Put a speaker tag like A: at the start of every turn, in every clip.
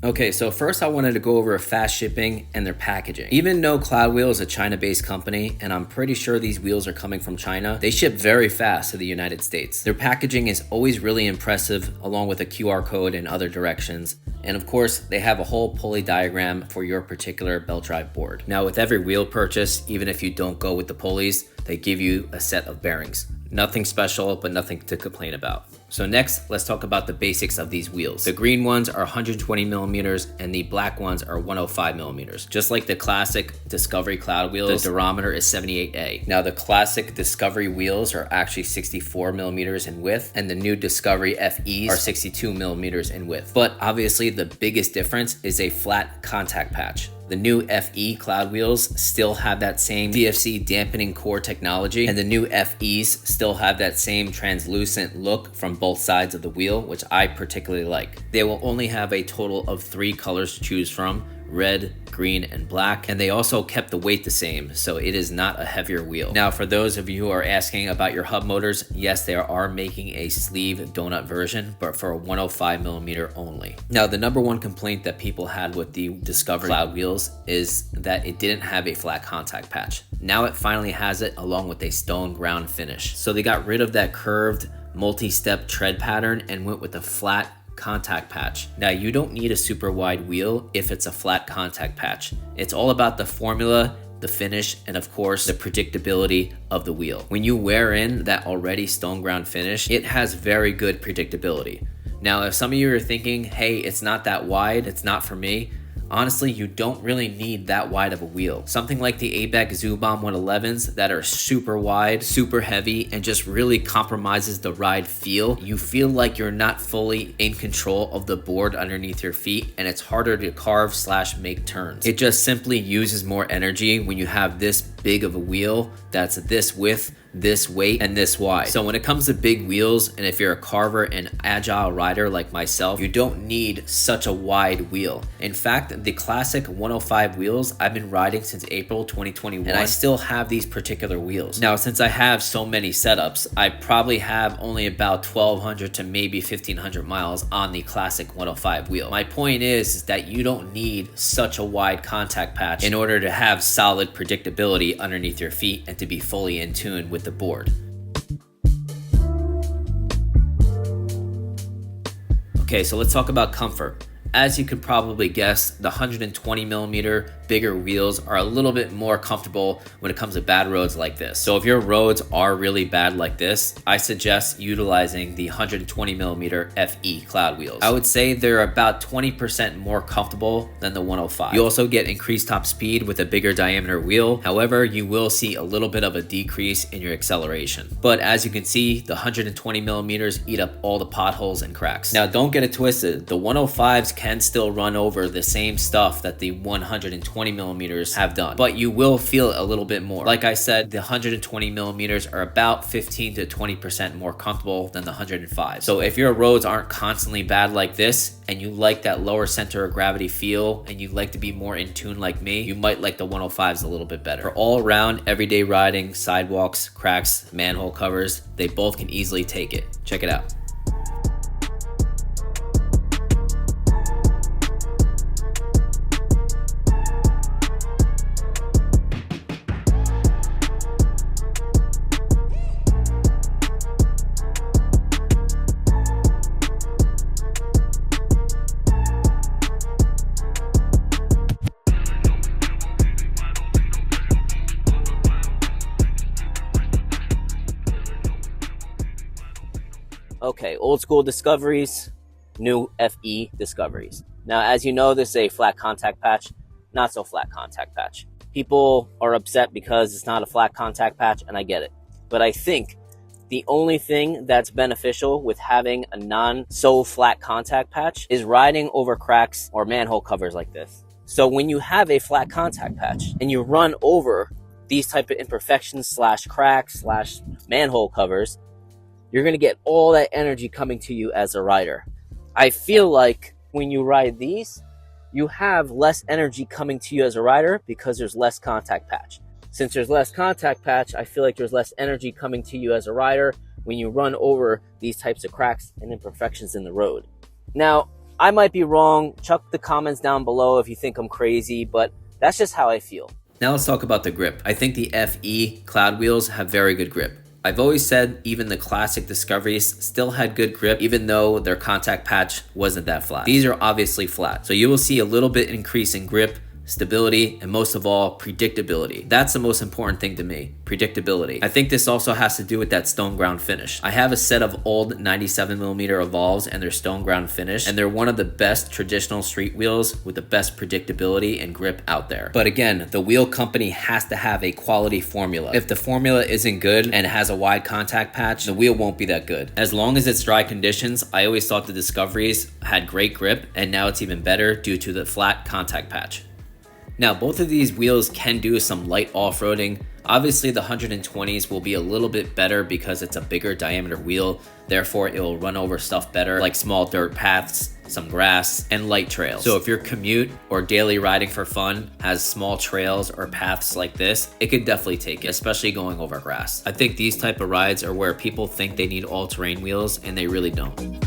A: Okay, so first I wanted to go over fast shipping and their packaging. Even though CLOUDWHEEL is a China-based company, and I'm pretty sure these wheels are coming from China, they ship very fast to the United States. Their packaging is always really impressive, along with a QR code in other directions. And of course, they have a whole pulley diagram for your particular belt drive board. Now with every wheel purchase, even if you don't go with the pulleys, they give you a set of bearings. Nothing special, but nothing to complain about. So next, let's talk about the basics of these wheels. The green ones are 120 millimeters and the black ones are 105 millimeters. Just like the classic Discovery Cloud wheels, the durometer is 78A. Now the classic Discovery wheels are actually 64 millimeters in width, and the new Discovery FEs are 62 millimeters in width. But obviously the biggest difference is a flat contact patch. The new FE Cloud wheels still have that same DFC dampening core technology, and the new FEs still have that same translucent look from both sides of the wheel, which I particularly like. They will only have a total of 3 colors to choose from: red, green, and black, and they also kept the weight the same, so it is not a heavier wheel. Now for those of you who are asking about your hub motors, yes, they are making a sleeve donut version, but for a 105 millimeter only. Now the number one complaint that people had with the Discovery Cloud wheels is that it didn't have a flat contact patch. Now it finally has it, along with a stone ground finish. So they got rid of that curved multi-step tread pattern and went with a flat contact patch. Now you don't need a super wide wheel if it's a flat contact patch. It's all about the formula, the finish, and of course the predictability of the wheel. When you wear in that already stone ground finish, it has very good predictability. Now if some of you are thinking, hey, it's not that wide, it's not for me, honestly, you don't really need that wide of a wheel. Something like the ABEC Zubom 111s that are super wide, super heavy, and just really compromises the ride feel. You feel like you're not fully in control of the board underneath your feet, and it's harder to carve / make turns. It just simply uses more energy when you have this big of a wheel that's this width, this weight, and this wide. So when it comes to big wheels, and if you're a carver and agile rider like myself, you don't need such a wide wheel. In fact, the classic 105 wheels I've been riding since April 2021, and I still have these particular wheels. Now since I have so many setups, I probably have only about 1200 to maybe 1500 miles on the classic 105 wheel. My point is that you don't need such a wide contact patch in order to have solid predictability underneath your feet and to be fully in tune with the board. Okay, so let's talk about comfort. As you could probably guess, the 120 millimeter bigger wheels are a little bit more comfortable when it comes to bad roads like this. So if your roads are really bad like this, I suggest utilizing the 120 millimeter FE Cloud wheels. I would say they're about 20% more comfortable than the 105. You also get increased top speed with a bigger diameter wheel. However, you will see a little bit of a decrease in your acceleration. But as you can see, the 120 millimeters eat up all the potholes and cracks. Now don't get it twisted, the 105s can still run over the same stuff that the 120 millimeters have done, but you will feel it a little bit more. Like I said, the 120 millimeters are about 15 to 20% more comfortable than the 105. So if your roads aren't constantly bad like this, and you like that lower center of gravity feel, and you like to be more in tune like me, you might like the 105s a little bit better. For all around everyday riding, sidewalks, cracks, manhole covers, they both can easily take it. Check it out. Okay, old school discoveries, new FE discoveries. Now, as you know, this is a flat contact patch, not so flat contact patch. People are upset because it's not a flat contact patch, and I get it. But I think the only thing that's beneficial with having a non-so-flat contact patch is riding over cracks or manhole covers like this. So when you have a flat contact patch and you run over these type of imperfections slash cracks slash manhole covers, you're going to get all that energy coming to you as a rider. I feel like when you ride these, you have less energy coming to you as a rider because there's less contact patch. Since there's less contact patch, I feel like there's less energy coming to you as a rider when you run over these types of cracks and imperfections in the road. Now, I might be wrong. Chuck the comments down below if you think I'm crazy, but that's just how I feel. Now let's talk about the grip. I think the FE Cloud wheels have very good grip. I've always said even the classic Discoveries still had good grip even though their contact patch wasn't that flat. These are obviously flat, so you will see a little bit increase in grip, stability, and most of all, predictability. That's the most important thing to me, predictability. I think this also has to do with that stone ground finish. I have a set of old 97mm Evolves and their stone ground finish, and they're one of the best traditional street wheels with the best predictability and grip out there. But again, the wheel company has to have a quality formula. If the formula isn't good and it has a wide contact patch, the wheel won't be that good. As long as it's dry conditions, I always thought the Discoveries had great grip, and now it's even better due to the flat contact patch. Now, both of these wheels can do some light off-roading. Obviously, the 120s will be a little bit better because it's a bigger diameter wheel. Therefore, it will run over stuff better, like small dirt paths, some grass, and light trails. So if your commute or daily riding for fun has small trails or paths like this, it could definitely take it, especially going over grass. I think these type of rides are where people think they need all-terrain wheels, and they really don't.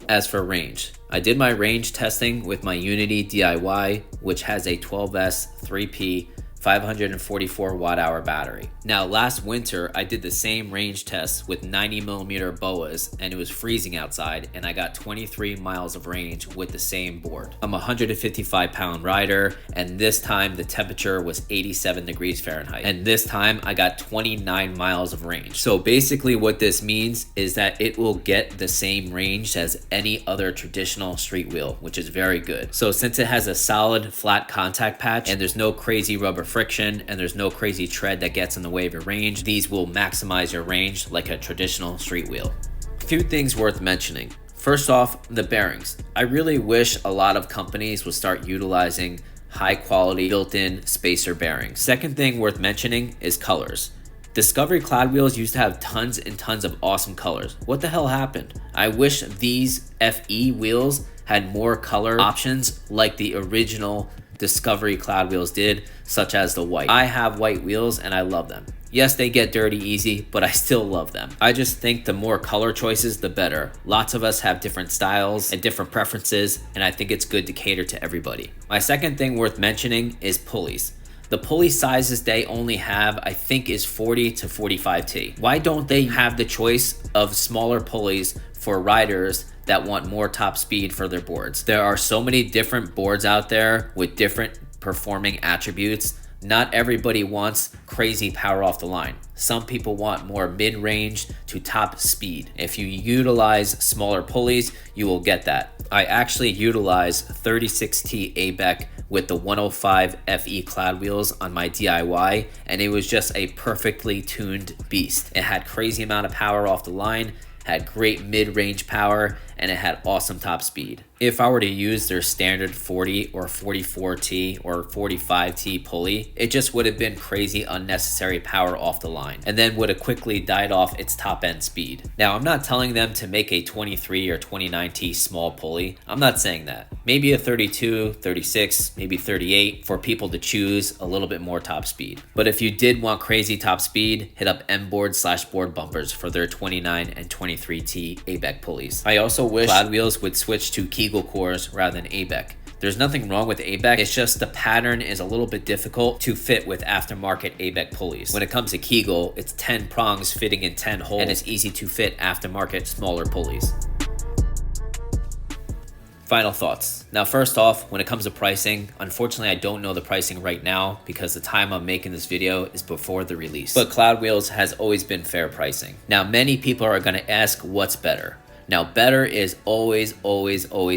A: As for range, I did my range testing with my Unity DIY, which has a 12S 3P 544 watt-hour battery. Now, last winter, I did the same range test with 90mm boas, and it was freezing outside, and I got 23 miles of range with the same board. I'm a 155-pound rider, and this time the temperature was 87 degrees Fahrenheit, and this time I got 29 miles of range. So basically what this means is that it will get the same range as any other traditional street wheel, which is very good. So since it has a solid flat contact patch, and there's no crazy rubber friction, and there's no crazy tread that gets in the way of your range, these will maximize your range like a traditional street wheel. A few things worth mentioning. First off, the bearings. I really wish a lot of companies would start utilizing high quality built-in spacer bearings. Second thing worth mentioning is colors. Discovery Cloud wheels used to have tons and tons of awesome colors. What the hell happened? I wish these FE wheels had more color options like the original Discovery Cloud wheels did, such as the white. I have white wheels and I love them. Yes, they get dirty easy, but I still love them. I just think the more color choices, the better. Lots of us have different styles and different preferences, and I think it's good to cater to everybody. My second thing worth mentioning is pulleys. The pulley sizes they only have, I think, is 40 to 45T. Why don't they have the choice of smaller pulleys for riders that want more top speed for their boards? There are so many different boards out there with different performing attributes. Not everybody wants crazy power off the line. Some people want more mid-range to top speed. If you utilize smaller pulleys, you will get that. I actually utilize 36T ABEC with the 105 FE Cloud wheels on my DIY, and it was just a perfectly tuned beast. It had crazy amount of power off the line, had great mid-range power, and it had awesome top speed. If I were to use their standard 40 or 44T or 45T pulley, it just would have been crazy unnecessary power off the line, and then would have quickly died off its top end speed. Now, I'm not telling them to make a 23 or 29T small pulley. I'm not saying that. Maybe a 32, 36, maybe 38 for people to choose a little bit more top speed. But if you did want crazy top speed, hit up M-board/board bumpers for their 29 and 23T ABEC pulleys. I also wish CLOUDWHEELS would switch to Kegel cores rather than ABEC. There's nothing wrong with ABEC, it's just the pattern is a little bit difficult to fit with aftermarket ABEC pulleys. When it comes to Kegel, it's 10 prongs fitting in 10 holes, and it's easy to fit aftermarket smaller pulleys. Final thoughts. Now, first off, when it comes to pricing, unfortunately I don't know the pricing right now because the time I'm making this video is before the release. But CLOUDWHEELS has always been fair pricing. Now, many people are going to ask what's better. Now, better is always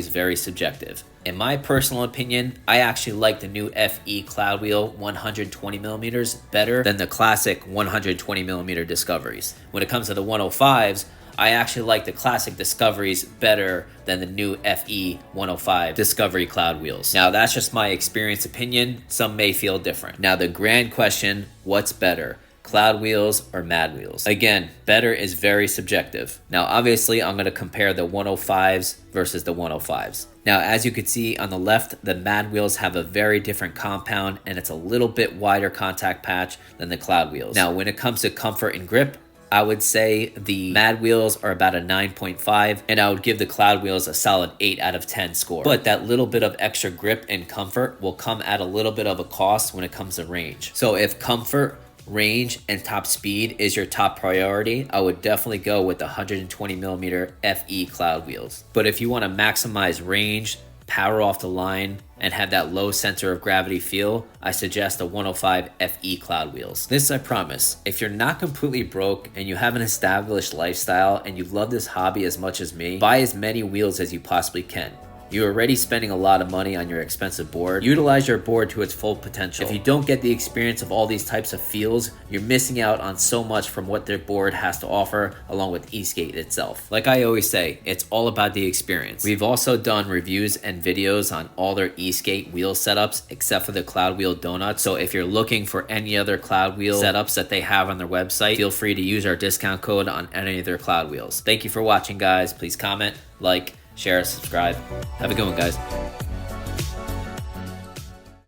A: very subjective. In my personal opinion, I actually like the new FE CLOUDWHEEL 120mm better than the classic 120mm Discoveries. When it comes to the 105s, I actually like the classic Discoveries better than the new FE 105 Discovery CLOUDWHEELs. Now, that's just my experience opinion. Some may feel different. Now, the grand question, what's better? CLOUDWHEELs or MADWHEELs? Again, better is very subjective. Now, obviously, I'm going to compare the 105s versus the 105s. Now, as you can see on the left, the MADWHEELs have a very different compound and it's a little bit wider contact patch than the CLOUDWHEELs. Now, when it comes to comfort and grip, I would say the MADWHEELs are about a 9.5, and I would give the CLOUDWHEELs a solid 8 out of 10 score. But that little bit of extra grip and comfort will come at a little bit of a cost when it comes to range. So if comfort, range, and top speed is your top priority, I would definitely go with the 120mm FE CLOUDWHEELs. But if you want to maximize range, power off the line, and have that low center of gravity feel, I suggest the 105 FE CLOUDWHEELs. This I promise, if you're not completely broke and you have an established lifestyle and you love this hobby as much as me, buy as many wheels as you possibly can. You're already spending a lot of money on your expensive board. Utilize your board to its full potential. If you don't get the experience of all these types of feels, you're missing out on so much from what their board has to offer, along with eSkate itself. Like I always say, it's all about the experience. We've also done reviews and videos on all their eSkate wheel setups, except for the CLOUDWHEEL Donuts. So if you're looking for any other CLOUDWHEEL setups that they have on their website, feel free to use our discount code on any of their CLOUDWHEELs. Thank you for watching, guys. Please comment, like, share, subscribe. Have a good one, guys.